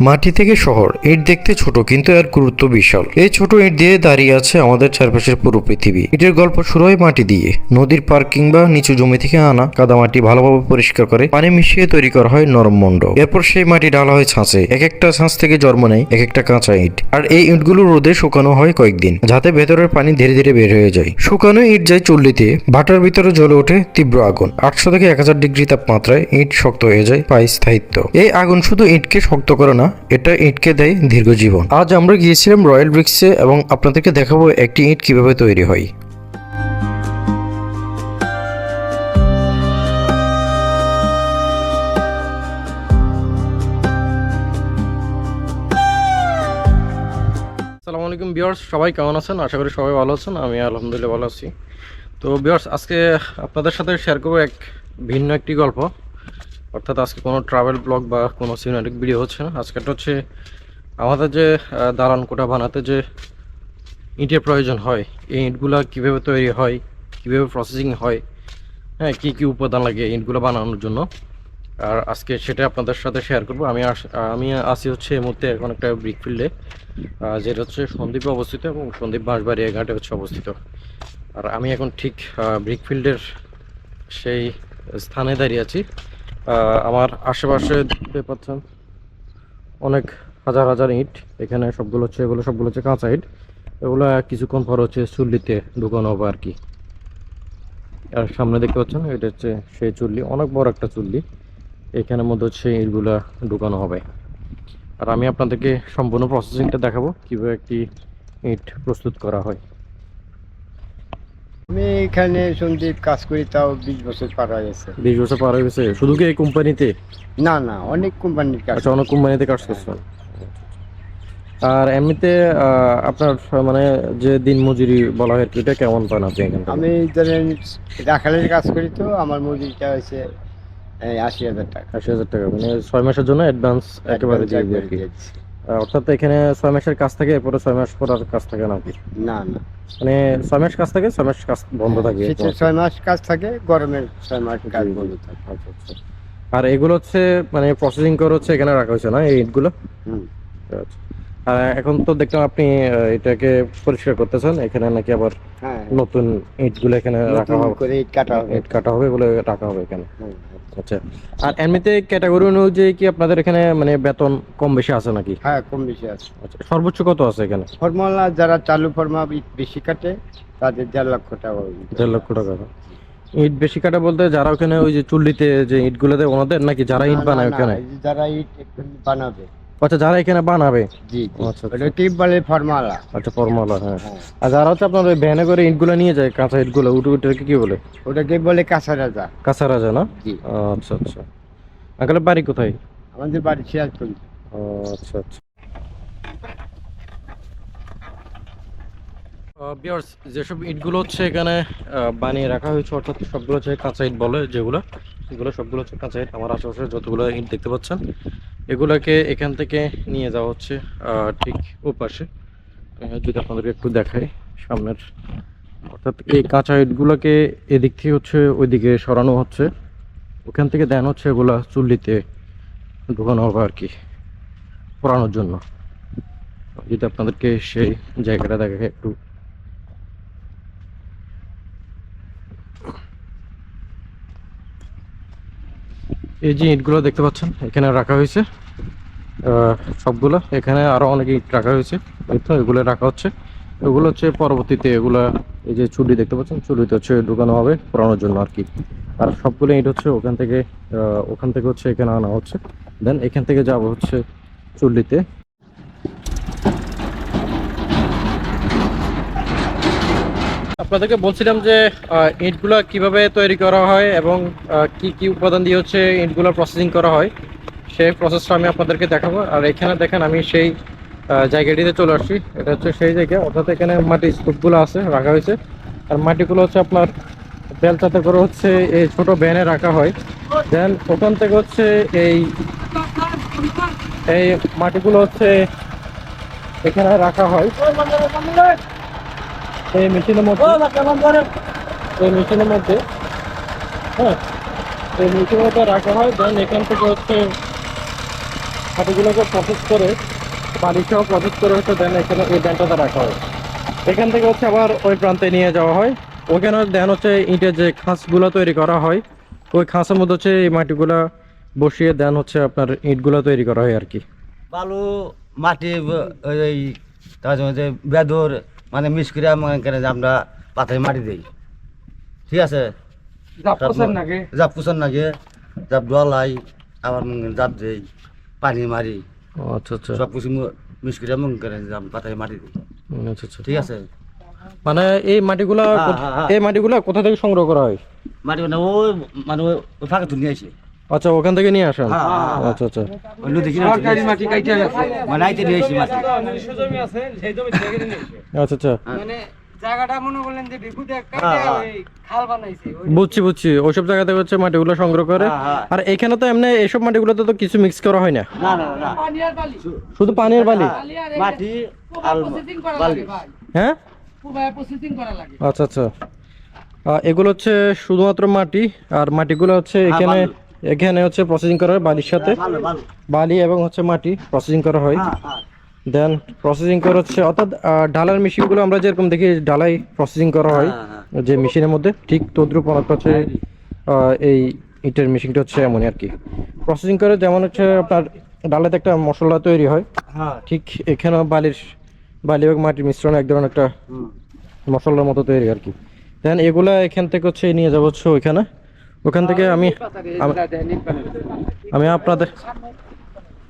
মাটি থেকে শহর, ইট দেখতে ছোট কিন্তু এর গুরুত্ব বিশাল। এই ছোট ইট দিয়ে দাঁড়িয়ে আছে আমাদের চারপাশের পুরো পৃথিবী। ইটের গল্প শুরু হয় মাটি দিয়ে। নদীর পার কিংবা নিচু জমি থেকে আনা কাদামাটি ভালোভাবে পরিষ্কার করে পানি মিশিয়ে তৈরি করা হয় নরম মন্ড। এরপর সেই মাটি ঢালা হয় ছাঁচে। এক একটা ছাঁচ থেকে জন্ম নেয় এক একটা কাঁচা ইট। আর এই ইটগুলো রোদে শুকানো হয় কয়েকদিন, যাতে ভেতরের পানি ধীরে ধীরে বের হয়ে যায়। শুকানো ইট যায় চুল্লিতে। ভাটার ভিতরে জ্বলে ওঠে তীব্র আগুন। 800 থেকে 1000 ডিগ্রি তাপমাত্রায় ইট শক্ত হয়ে যায়, পায় স্থায়িত্ব। এই আগুন শুধু ইটকে শক্ত করে না, এটা ইটকে দেয় দীর্ঘ জীবন। আজ আমরা গিয়েছিলাম রয়্যাল ব্রিক্সে এবং আপনাদেরকে দেখাবো একটি ইট কিভাবে তৈরি হয়। আসসালামু আলাইকুম ভিউয়ার্স, সবাই কেমন আছেন? আশা করি সবাই ভালো আছেন। আমি আলহামদুলিল্লাহ ভালো আছি। তো ভিউয়ার্স, আজকে আপনাদের সাথে শেয়ার করবো এক ভিন্ন একটি গল্প। অর্থাৎ আজকে কোনো ট্রাভেল ব্লগ বা কোনো সিনেমাটিক ভিডিও হচ্ছে না। আজকেটা হচ্ছে আমাদের যে দালান কোঠা বানাতে যে ইটের প্রয়োজন হয়, এই ইটগুলো কীভাবে তৈরি হয়, কীভাবে প্রসেসিং হয়, হ্যাঁ, কী কী উপাদান লাগে ইটগুলো বানানোর জন্য। আর আজকে সেটা আপনাদের সাথে শেয়ার করবো। আমি আসি হচ্ছে এই মুহূর্তে এখন একটা ব্রিক ফিল্ডে, যেটা হচ্ছে সন্দ্বীপে অবস্থিত এবং সন্দ্বীপ বাঁশবাড়িয়া ঘাটে হচ্ছে অবস্থিত। আর আমি এখন ঠিক ব্রিক ফিল্ডের সেই স্থানে দাঁড়িয়ে আছি। আমার আশেপাশে দেখতে পাচ্ছেন অনেক হাজার হাজার ইট। এখানে এগুলো সবগুলো হচ্ছে কাঁচা ইট। এগুলো কিছুক্ষণ পর হচ্ছে চুল্লিতে ঢুকানো হবে আর কি। আর সামনে দেখতে পাচ্ছেন এটা হচ্ছে সেই চুল্লি, অনেক বড় একটা চুল্লি। এখানের মধ্যে হচ্ছে ইটগুলা ঢুকানো হবে। আর আমি আপনাদেরকে সম্পূর্ণ প্রসেসিংটা দেখাবো কিভাবে একটি ইট প্রস্তুত করা হয়। আমি এখানে সন্দীপ কাজ করি, তাও 20 বছর পার হয়ে গেছে। 20 বছর পার হয়ে গেছে? শুধু কি এই কোম্পানিতে? না না, অনেক কোম্পানির কাজ। আচ্ছা, অনেক কোম্পানিতে কাজ করছেন। আর এমনিতে আপনার মানে যে দিন মজুরি বলা হয় এটা কেমন পান আপনি এখান থেকে? আমি ধরেন রাখালের কাজ করি, তো আমার মজুরিটা হয়েছে 80,000 টাকা। 80,000 টাকা, মানে 6 মাসের জন্য অ্যাডভান্স একেবারে দিয়ে দিই আর কি। অর্থাৎ এখানে 6 মাসের কাজ থাকে, এরপরে 6 মাস পর আর কাজ থাকে নাকি? না না, মানে 6 মাস কাজ থাকে, 6 মাস কাজ বন্ধ থাকে। শীতের 6 মাস কাজ থাকে, গরমের 6 মাস কাজ বন্ধ থাকে। আচ্ছা আচ্ছা। আর এগুলো হচ্ছে মানে প্রসেসিং করে হচ্ছে এখানে রাখা হয়েছে না এই ইটগুলো? আচ্ছা। আর এখন তো দেখলাম আপনি এটাকে পরিষ্কার করতেছেন এখানে, নাকি আবার হ্যাঁ, নতুন ইটগুলো এখানে রাখা হবে? করে ইট কাটা হবে। ইট কাটা হবে বলে রাখা হবে এখানে। আচ্ছা। আর এমনিতে ক্যাটাগরি অনুযায়ী কি আপনাদের এখানে মানে বেতন কম বেশি আছে নাকি? হ্যাঁ, কম বেশি আছে। আচ্ছা, সর্বোচ্চ কত আছে এখানে? ফর্মুলা যারা চালু ফর্মা ইট বেশি কাটে তাদের 1.5 লক্ষ টাকা। 1.5 লক্ষ টাকা। ইট বেশি কাটা বলতে যারা ওখানে ওই যে চুল্লিতে যে ইটগুলো দেয় ওনাদের, নাকি যারা ইট বানায় ওখানে? যারা ইট বানাবে। আচ্ছা, যারা এখানে বানাবে। জি, আচ্ছা এটা কি বলে ফর্মালা। আচ্ছা, ফর্মালা। হ্যাঁ। আর যারা হচ্ছে আপনার ওই ভ্যানে করে ইটগুলো নিয়ে যায়, কাঁচা ইটগুলো, ওটাকে কি বলে? ওটাকে বলে কাঁচা রাজা। কাঁচা রাজা না? জি। আচ্ছা আচ্ছা। আঙ্কেল বাড়ি কোথায়? আমাদের বাড়ি সিরাজগঞ্জ। আচ্ছা আচ্ছা। ভিউয়ার্স, যেসব ইটগুলো হচ্ছে এখানে বানিয়ে রাখা হয়েছে, অর্থাৎ সবগুলো হচ্ছে কাঁচা ইট বলে যেগুলো, এগুলো সবগুলো হচ্ছে কাঁচা ইট। আমার আশেপাশে যতগুলো ইট দেখতে পাচ্ছেন এগুলোকে এখান থেকে নিয়ে যাওয়া হচ্ছে ঠিক ওপাশে। যদি আপনাদেরকে একটু দেখাই সামনের, অর্থাৎ এই কাঁচা ইটগুলোকে এদিক থেকে হচ্ছে ওইদিকে সরানো হচ্ছে, ওখান থেকে দেন হচ্ছে এগুলা চুল্লিতে ঢুকানো হবে আর কি, পোড়ানোর জন্য। যদি আপনাদেরকে সেই জায়গাটা দেখে একটু, এই যে ইটগুলো দেখতে পাচ্ছেন এখানে রাখা হয়েছে সবগুলো। এখানে আরো অনেক ইট রাখা হয়েছে, তো এগুলো রাখা হচ্ছে। এগুলো হচ্ছে পরবর্তীতে এগুলা, এই যে চুল্লি দেখতে পাচ্ছেন, চুল্লিতে হচ্ছে ঢুকানো হবে পোড়ানোর জন্য আর কি। আর সবগুলো ইট হচ্ছে ওখান থেকে হচ্ছে এখানে আনা হচ্ছে, দেন এখান থেকে যাব হচ্ছে চুল্লিতে। আপনাদেরকে বলছিলাম যে ইটগুলো কিভাবে তৈরি করা হয় এবং কি কি উপাদান দিয়ে হচ্ছে ইটগুলো প্রসেসিং করা হয়, সেই প্রসেসটা আমি আপনাদেরকে দেখাবো। আর এখানে দেখেন আমি সেই জায়গাটিতে চলে আসছি। এটা হচ্ছে সেই জায়গা, অর্থাৎ এখানে মাটির স্তূপগুলো আছে রাখা হয়েছে। আর মাটিগুলো হচ্ছে আপনার বেলচাতে করে হচ্ছে এই ছোট ভ্যানে রাখা হয়। দেন ওখান থেকে হচ্ছে এই মাটিগুলো হচ্ছে এখানে রাখা হয় এই মেশিনের মধ্যে। হ্যাঁ, এই মেশিনের মধ্যে রাখা হয়। দেন এখান থেকে হচ্ছে মাটিগুলোকে প্রসেস করে বালি সহ প্রসেস করে হচ্ছে দেন এখানে এই ব্যান্ডটাতে রাখা হয়। এখান থেকে হচ্ছে আবার ওই প্রান্তে নিয়ে যাওয়া হয়। ওখানে দেন হচ্ছে ইটের যে খাঁচগুলো তৈরি করা হয়, ওই খাঁচের মধ্যে হচ্ছে এই মাটিগুলা বসিয়ে দেন হচ্ছে আপনার ইটগুলো তৈরি করা হয় আর কি। বালু মাটি ওই তার মধ্যে বেদর মানে মিক্স করে মনে করেন যে আমরা পাথরে মাটি দিই, ঠিক আছে। জাপ পুষার নাগে জাপ ডলাই আবার মনে করেন জাপ দিই, পানি মারি, ও আচ্ছা আচ্ছা সব কিছু মিক্স করে মনে করেন যে আমরা পাথরে মাটি দিই, আচ্ছা আচ্ছা। ঠিক আছে। মানে এই মাটিগুলা এই মাটিগুলা কোথা থেকে সংগ্রহ করা হয়? মাটি মানে ওই ফাঁকা তুলে নিয়ে আসে। আচ্ছা, ওখান থেকে নিয়ে আসেন। হ্যাঁ, হ্যাঁ, আচ্ছা আচ্ছা ওই নদী কিনারে মাটি কাইটে মানে আইতে নিয়ে আসি মাটি। আচ্ছা আচ্ছা, মানে জায়গাটা মনে করলেন যে বিপুতে ওই খাল বানাইছে বুঝছি বুঝছি। ওইসব জায়গা থেকে হচ্ছে মাটিগুলো সংগ্রহ করে। আর এখানে তো এমনি এইসব মাটিগুলোতে তো কিছু মিক্স করা হয় না, না না না, পানি আর বালি শুধু পানি আর বালি। মাটি আর প্রসেসিং করা বালি। লাগে ভাই, হ্যাঁ পুবায় প্রসেসিং করা লাগে। আচ্ছা আচ্ছা। এগুলো হচ্ছে শুধুমাত্র মাটি, আর মাটিগুলো হচ্ছে এখানে এখানে হচ্ছে প্রসেসিং করা হয় বালির সাথে। ভালো ভালো। বালি এবং হচ্ছে মাটি প্রসেসিং করা হয়। হ্যাঁ হ্যাঁ দেন প্রসেসিং করা হচ্ছে, অর্থাৎ ঢালার মেশিনগুলো আমরা যেরকম দেখি ঢালাই প্রসেসিং করা হয় যে মেশিনের মধ্যে, ঠিক তদ্রুপ অনেকটা হচ্ছে এই ইটের মেশিনটা হচ্ছে এমনই আর কি। প্রসেসিং করে যেমন হচ্ছে আপনার ডালাতে একটা মশলা তৈরি হয়, হ্যাঁ। ঠিক এখানেও বালি এবং মাটির মিশ্রণ এক ধরনের একটা মশলার মতো তৈরি আর কি। দেন এগুলা এখান থেকে হচ্ছে নিয়ে যাবো হচ্ছে ওইখানে। ওখান থেকে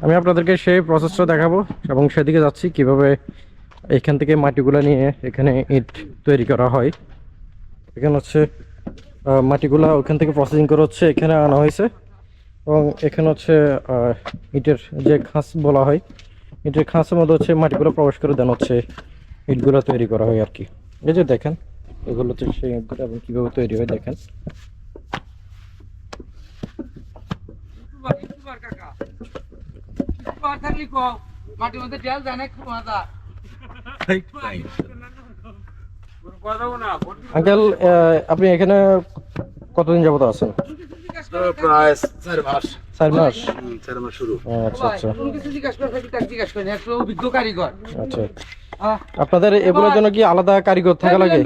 আমি আপনাদেরকে সেই প্রসেসটা দেখাবো এবং সেদিকে যাচ্ছি কিভাবে এখান থেকে মাটিগুলো নিয়ে এখানে ইট তৈরি করা হয়। এখানে হচ্ছে মাটিগুলা ওখান থেকে প্রসেসিং করে হচ্ছে এখানে আনা হয়েছে, এবং এখানে হচ্ছে ইটের যে খাঁচ বলা হয়, ইটের খাঁচের মধ্যে হচ্ছে মাটিগুলো প্রবেশ করে দেন হচ্ছে ইটগুলো তৈরি করা হয় আর কি। এই যে দেখেন এগুলো হচ্ছে সেই ইটগুলো এবং কীভাবে তৈরি হয় দেখেন। কাকা থাকলি কও মাটির মধ্যে ডেল যায় না, খুব মজা। আঙ্কেল, আপনি এখানে কতদিন যাবত আছেন? প্রায় 4 মাস। 4 মাস। 4 মাস শুরু। আচ্ছা আচ্ছা তুমি কিছু জিজ্ঞাসা করে থাকি তাকে জিজ্ঞাসা করেন, একটু অভিজ্ঞ কারিগর। আচ্ছা। আপনাদের এগুলোর জন্য কি আলাদা কারিগর থাকা লাগে?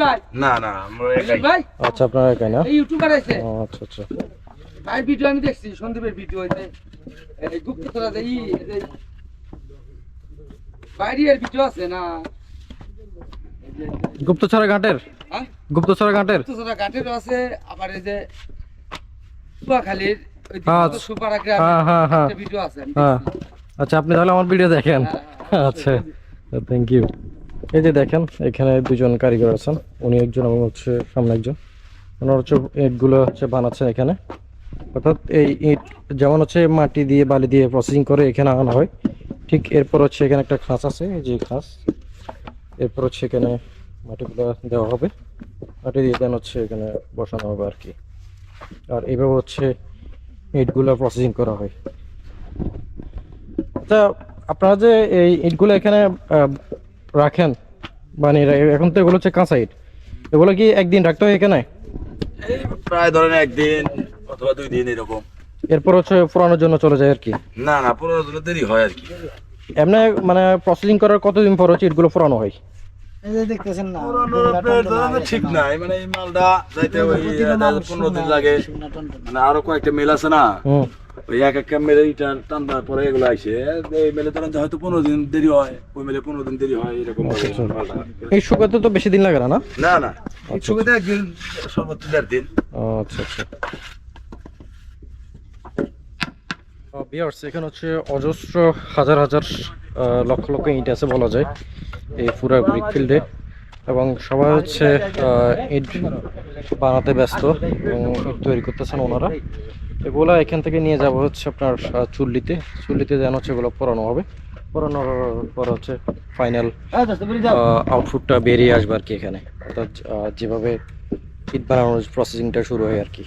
না না, আমরা একাই। ভাই আচ্ছা, আপনারা একাই না? এই ইউটিউবার আছে ও আচ্ছা আচ্ছা। ভাই, ভিডিও আমি দেখছি, সন্দীপের ভিডিও হইছে এই গুপ্তচরা যে বাইরের ভিডিও আছে না, গুপ্তছড়া ঘাটের? হ্যাঁ গুপ্তছড়া ঘাটের? গুপ্তচরা ঘাটেরও আছে, আবার এই যে কুয়াখালীর ওই আচ্ছা। সুপারা হ্যাঁ হ্যাঁ হ্যাঁ গ্রামের ভিডিও আছে আমি হ্যাঁ। দেখছি। আচ্ছা, আপনি তাহলে আমার ভিডিও দেখেন? আচ্ছা, থ্যাংক ইউ। এই যে দেখেন এখানে দুজন কারিগর আছেন, উনি একজন এবং হচ্ছে সামনে একজন। ওনারা হচ্ছে ইটগুলো হচ্ছে বানাচ্ছেন এখানে। অর্থাৎ এই ইট যেমন হচ্ছে মাটি দিয়ে বালি দিয়ে প্রসেসিং করে এখানে আনা হয়, ঠিক এরপর হচ্ছে এখানে একটা খাঁচ আছে, এই যে খাঁচ, এরপর হচ্ছে এখানে মাটিগুলো দেওয়া হবে, মাটি দিয়ে দেন হচ্ছে এখানে বসানো হবে আর কি। আর এইভাবে হচ্ছে ইটগুলো প্রসেসিং করা হয়। আচ্ছা, আপনারা যে এই ইটগুলো এখানে রাখেন বানিয়ে এখন তো এগুলো হচ্ছে কাঁচা ইট, এগুলো কি একদিন রাখতে হয় এখানে? এই প্রায় ধরেন একদিন অথবা 2 দিন এরকম। এরপর হচ্ছে পুরানোর জন্য চলে যায় আর কি? না না, পুরো দেরি হয় আর কি। এমনি মানে প্রসেসিং করার কতদিন পর হচ্ছে ইটগুলো পুরানো হয়? এই যে দেখতেছেন না, পুরোনো ঠিক নাই, মানে এই মালটা যাইতে ওই 15 দিন লাগে। মানে আরো কয়েকটা মেল আছে না, হুম। ওই এক একটা মেলে ইটা টান্দার পরে এগুলো আইসে, এই মেলে ধরেন যে হয়তো 15 দিন দেরি হয়, ওই মেলে 15 দিন দেরি হয়, এরকম মালটা। এই শুকাতে তো বেশি দিন লাগে না? না না না, এই ছবিতে একদিন সর্বোচ্চ 1.5 দিন। আচ্ছা আচ্ছা। ভিউয়ার্স, এখানে হচ্ছে অজস্র হাজার হাজার লক্ষ লক্ষ ইট আছে বলা যায় এই পুরো ব্রিক ফিল্ডে, এবং সবাই হচ্ছে ইট বানাতে ব্যস্ত এবং ইট তৈরি করতেছেন ওনারা। এগুলো এখান থেকে নিয়ে যাব হচ্ছে আপনার চুল্লিতে যেন হচ্ছে এগুলো পোড়ানো হবে। পোড়ানোর পর হচ্ছে ফাইনাল আউটপুটটা বেরিয়ে আসবে আর কি এখানে। অর্থাৎ যেভাবে ইট বানানোর প্রসেসিংটা শুরু হয় আর কি।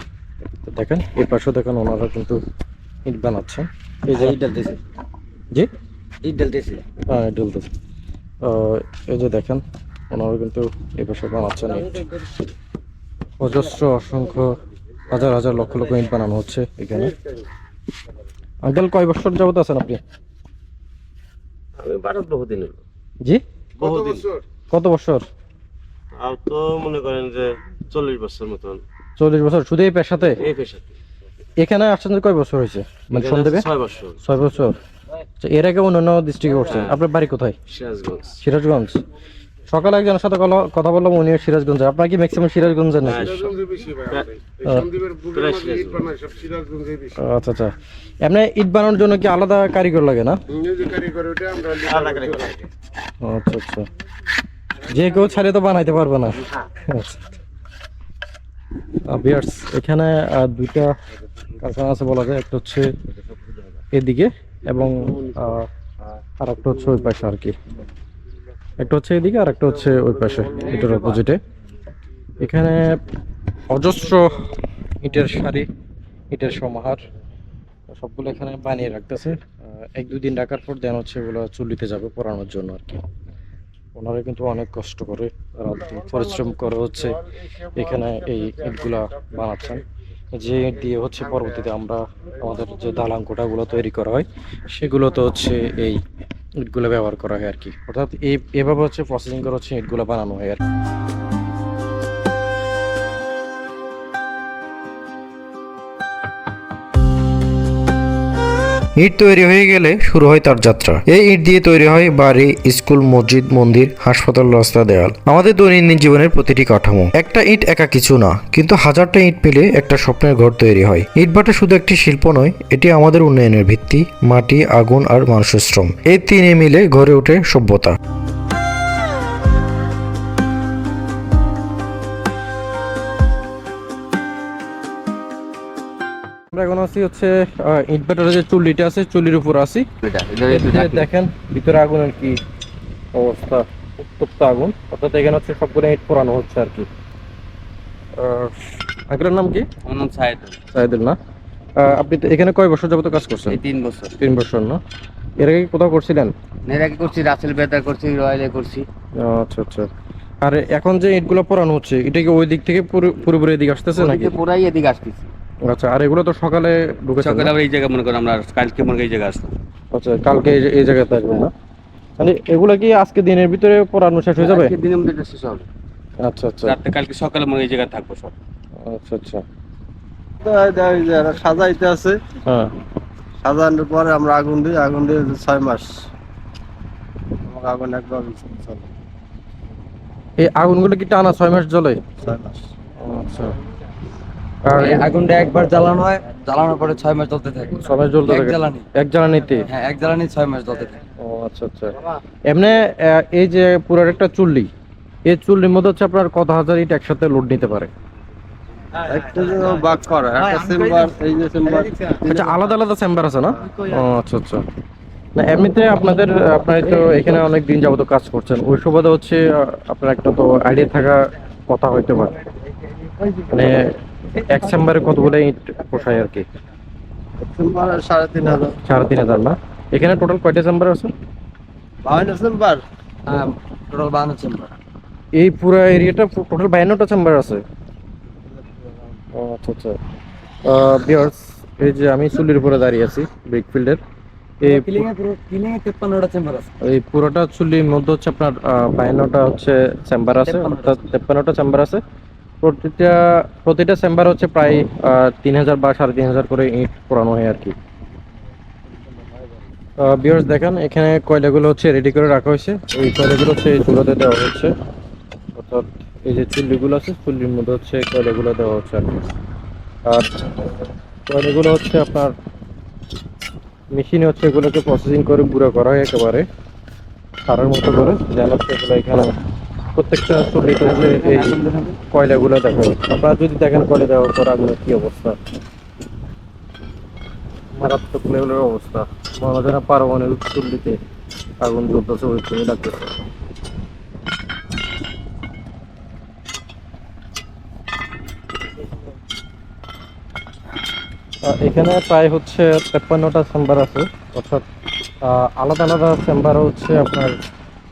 তো দেখেন এই পাশেও দেখেন ওনারা কিন্তু ইট বানাচ্ছেন। এই যে ইট ডালতেছে, জি ইট ডালতেছে। হ্যাঁ, ডুলতেছে। এই যে দেখেন ওনারা কিন্তু এই পাশে বানাচ্ছেন ইট। অজস্র অসংখ্য হাজার হাজার লক্ষ লক্ষ ইট বানানো হচ্ছে এখানে। আঙ্কেল, কয় বছর যাবত আছেন আপনি? আমি বাটার বহুদিন হলো। জি, বহুদিন কত বছর? আর তো মনে করেন যে 40 বছর মতন 40 বছর শুধু এই পেশাতে? এই পেশাতে। এখানে আসছেন কয় বছর হয়েছে মানে সন্দেবে? 6 বছর। 6 বছর। আচ্ছা, এর আগে অন্যান্য ডিস্ট্রিক্টে করছেন? আপনার বাড়ি কোথায়? সিরাজগঞ্জ। সিরাজগঞ্জ। সকালে একজনের সাথে কথা বললাম, উনি সিরাজগঞ্জে। আপনার কি ম্যাক্সিমাম সিরাজগঞ্জের নাকি? আচ্ছা আচ্ছা। এমনি ইট বানানোর জন্য কি আলাদা কারিগর লাগে না? আচ্ছা আচ্ছা। যে কেউ ছাড়ে তো বানাইতে পারবে না। ভিউয়ার্স, এখানে দুইটা কারখানা আছে বলা যায়। একটা হচ্ছে এদিকে এবং আর একটা হচ্ছে ওই পাশে আর কি। একটা হচ্ছে এদিকে আর একটা হচ্ছে ওই পাশে, এটার অপোজিটে। এখানে অজস্র ইটের সারি, ইটের সমাহার, সবগুলো এখানে বানিয়ে রাখতেছে। 1-2 দিন রাখার পর দেন হচ্ছে এগুলো চুল্লিতে যাবে পোড়ানোর জন্য আর কি। ওনারা কিন্তু অনেক কষ্ট করে পরিশ্রম করে হচ্ছে এখানে এই ইটগুলা বানাচ্ছেন, যে ইট দিয়ে হচ্ছে পরবর্তীতে আমরা আমাদের যে দালান কোঠাগুলো তৈরি করা হয় সেগুলো তো হচ্ছে এই ইটগুলো ব্যবহার করা হয় আর কি। অর্থাৎ এভাবে হচ্ছে প্রসেসিং করে হচ্ছে ইটগুলো বানানো হয় আর কি। ইট তৈরি হয়ে গেলে শুরু হয় তার যাত্রা। এই ইট দিয়ে তৈরি হয় বাড়ি, স্কুল, মসজিদ, মন্দির, হাসপাতাল, রাস্তা, দেয়াল, আমাদের দৈনন্দিন জীবনের প্রতিটি কাঠামো। একটা ইট একা কিছু না, কিন্তু হাজারটা ইট পেলে একটা স্বপ্নের ঘর তৈরি হয়। ইট ভাটা শুধু একটি শিল্প নয়, এটি আমাদের উন্নয়নের ভিত্তি। মাটি, আগুন আর মানুষের শ্রম, এই তিনে মিলে গড়ে ওঠে সভ্যতা। আমরা এখন আছি হচ্ছে ইট ভাটার যে চুল্লিটা আছে, চুল্লির উপর আছি। দেখেন ভিতরে আগুনের কি অবস্থা, উত্তপ্ত আগুন। অর্থাৎ এখানে হচ্ছে সবগুলো ইট পোড়ানো হচ্ছে আর কি। আঙ্কেলের নাম কি? আমার নাম সাইদ। সাইদুল না? আপনি তো এখানে কয় বছর যাবত কাজ করছেন? 3 বছর। 3 বছর না? এর আগে কোথাও করছিলেন? এর আগে করছি রাসেল বেতার করছি, রয়্যালে করছি। আচ্ছা আচ্ছা। আর এখন যে ইটগুলো পোড়ানো হচ্ছে, এটা কি ওই দিক থেকে পুরোপুরি এদিকে আসতেছে নাকি? পুরাই এদিকে আসতেছি। আচ্ছা। আর এগুলো তো সকালে ঢুকেছে? সকালে আবার এই জায়গা মনে করেন আমরা কালকে মনে করি এই জায়গা আসলাম। আচ্ছা, কালকে এই জায়গাতে আসবেন না? মানে এগুলো কি আজকে দিনের ভিতরে পোড়ানো শেষ হয়ে যাবে? আজকে দিনের মধ্যে শেষ হবে। আচ্ছা আচ্ছা। রাতে কালকে সকালে মনে এই জায়গা থাকবো সব। আচ্ছা আচ্ছা। সাজাইতে আছে, হ্যাঁ। সাজানোর পরে আমরা আগুন দিই, আগুন দিয়ে 6 মাস আগুন একবার চলে। এই আগুনগুলো কি টানা 6 মাস জ্বলে? 6 মাস। আচ্ছা। আর এই আগুনটা একবার জ্বালানো হয়, জ্বালানোর পরে 6 মাস জ্বলতে থাকে। 6 মাস জ্বলতে থাকে? এক জ্বালানিতে? হ্যাঁ, এক জ্বালানি 6 মাস জ্বলতে থাকে। ও আচ্ছা আচ্ছা। এমনি এই যে পুরো একটা চুল্লি, এই চুল্লির মধ্যে হচ্ছে আপনার কত হাজার ইট একসাথে লোড নিতে পারে? একটা যে বাক করা, একটা চেম্বার, এই যে চেম্বার। আচ্ছা, আলাদা আলাদা চেম্বার আছে না? ও আচ্ছা আচ্ছা। না এমনিতে আপনার তো এখানে অনেক দিন যাবত কাজ করছেন, ওই সুবাদে হচ্ছে আপনার একটা তো আইডিয়া থাকা কথা হইতে পারে, মানে এক চেম্বারে কতগুলো ইট পোষায় আর কি? চেম্বার 3,500। 3,500 না? এখানে টোটাল কয়টা চেম্বার আছে? 52 চেম্বার। হ্যাঁ, টোটাল 52 চেম্বার। এই পুরো এরিয়াটা টোটাল 52টা চেম্বার আছে? ও আচ্ছা আচ্ছা। ভিউয়ার্স, এই যে আমি চুল্লির উপরে দাঁড়িয়ে আছি ব্রিকফিল্ডের। এই পুরো কিলিং এ 53টা চেম্বার আছে। এই পুরোটা চুল্লির মধ্যে হচ্ছে আপনার 52টা হচ্ছে চেম্বার আছে, অর্থাৎ 53টা চেম্বার আছে। প্রতিটা চেম্বার হচ্ছে প্রায় 3,000 বা 3,500 করে ইট পোড়ানো হয় আর কি। ভিউয়ার্স দেখেন, এখানে কয়লাগুলো হচ্ছে রেডি করে রাখা হয়েছে। এই কয়লাগুলো হচ্ছে এই চুলাতে দেওয়া হচ্ছে, অর্থাৎ এই যে চুল্লিগুলো আছে চুল্লির মধ্যে হচ্ছে কয়লাগুলো দেওয়া হচ্ছে আর কি। আর কয়লাগুলো হচ্ছে আপনার মেশিনে হচ্ছে এগুলোকে প্রসেসিং করে গুঁড়ো করা হয় একেবারে সারের মতো করে, যেন হচ্ছে এগুলো এখানে প্রত্যেকটা চুল্লিতে হচ্ছে এই কয়লাগুলো দেখা যায়। আপনারা যদি দেখেন কয়লা দেওয়ার পর আগুনের কি অবস্থা, মারাত্মক লেভেলের অবস্থা। মনে হয় না পারমাণবিক চুল্লিতে আগুন জ্বলতেছে, ওই রকমই লাগতেছে। এখানে প্রায় হচ্ছে 53টা চেম্বার আছে, অর্থাৎ আলাদা আলাদা চেম্বার হচ্ছে আপনার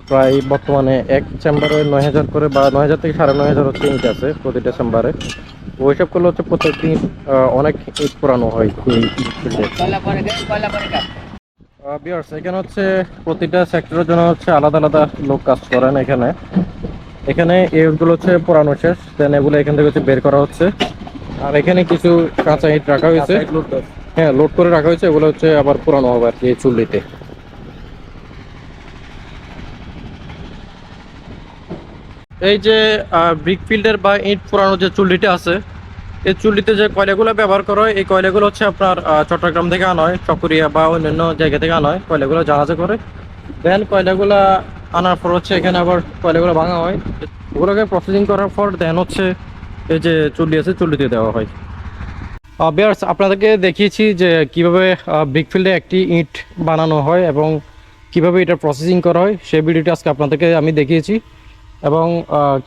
প্রায় বর্তমানে এক চেম্বারে 9,000 করে বা 9,000 থেকে 9,500 হচ্ছে ইট আছে প্রতিটা চেম্বারে। ওই সব করলে হচ্ছে প্রত্যেকদিন অনেক ইট পোড়ানো হয় এই ফিল্ডে। ভিউয়ার্স এখানে হচ্ছে প্রতিটা সেক্টরের জন্য হচ্ছে আলাদা আলাদা লোক কাজ করেন এখানে। এখানে এগুলো হচ্ছে পুরানো শেষ, দেন এগুলো এখান থেকে হচ্ছে বের করা হচ্ছে। আর এখানে কিছু কাঁচা ইট রাখা হয়েছে, হ্যাঁ লোড করে রাখা হয়েছে, এগুলো হচ্ছে আবার পুরানো হবে আর কি এই চুল্লিতে। এই যে ব্রিক ফিল্ডের বা ইট পুরানো যে চুল্লিটা আছে, এই চুল্লিতে যে কয়লাগুলো ব্যবহার করা হয়, এই কয়লাগুলো হচ্ছে আপনার চট্টগ্রাম থেকে আনা হয়, চকরিয়া বা অন্যান্য জায়গা থেকে আনা হয়, কয়লাগুলো জাহাজে করে। দেন কয়লাগুলো আনার পর হচ্ছে এখানে আবার কয়লাগুলো ভাঙা হয়, ওগুলোকে প্রসেসিং করার পর দেন হচ্ছে এই যে চুল্লি আছে চুল্লিতে দেওয়া হয়। ভিউয়ার্স আপনাদেরকে দেখিয়েছি যে কিভাবে ব্রিকফিল্ডে একটি ইট বানানো হয় এবং কিভাবে এটা প্রসেসিং করা হয়, সেই ভিডিওটি আজকে আপনাদেরকে আমি দেখিয়েছি। এবং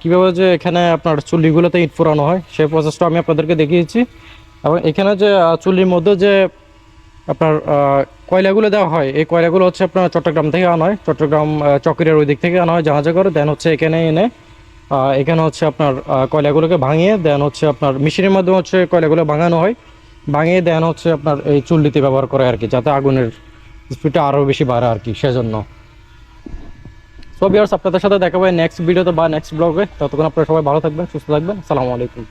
কিভাবে যে এখানে আপনার চুল্লিগুলোতে ইট পোড়ানো হয় সেই প্রসেসটা আমি আপনাদেরকে দেখিয়েছি। এবং এখানে যে চুল্লির মধ্যে যে আপনার কয়লাগুলো দেওয়া হয়, এই কয়লাগুলো হচ্ছে আপনার চট্টগ্রাম থেকে আনা হয়, চট্টগ্রাম চকরিয়ার ওই দিক থেকে আনা হয় জাহাজে করে। দেন হচ্ছে এখানে এনে এখানে হচ্ছে আপনার কয়লাগুলোকে ভাঙিয়ে দেন হচ্ছে আপনার মেশিনের মাধ্যমে হচ্ছে কয়লাগুলো ভাঙানো হয়, ভাঙিয়ে দেন হচ্ছে আপনার এই চুল্লিতে ব্যবহার করে আর কি, যাতে আগুনের স্পিডটা আরও বেশি বাড়ে আর কি, সেজন্য। সো ভিউয়ার্স আপনাদের সাথে দেখা হবে নেক্সট ভিডিওতে বা নেক্সট ব্লগে। ততক্ষণ আপনারা সবাই ভালো থাকবেন, সুস্থ থাকবেন। আসসালামু আলাইকুম।